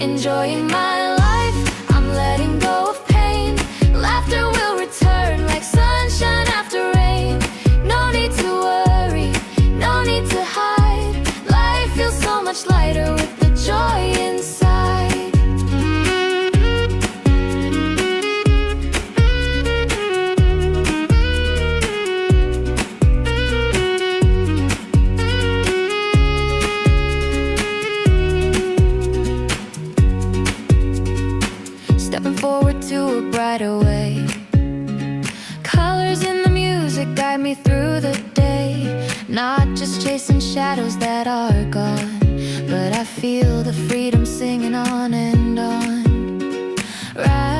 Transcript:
enjoying my life. I'm letting go of pain. Laughter will return like sunshine after rain. No need to worry, no need to hide. Life feels so much lighter with the joy inside. Stepping forward to a brighter way. Colors in the music guide me through the day. Not just chasing shadows that are gone, but I feel the freedom singing on and on. Right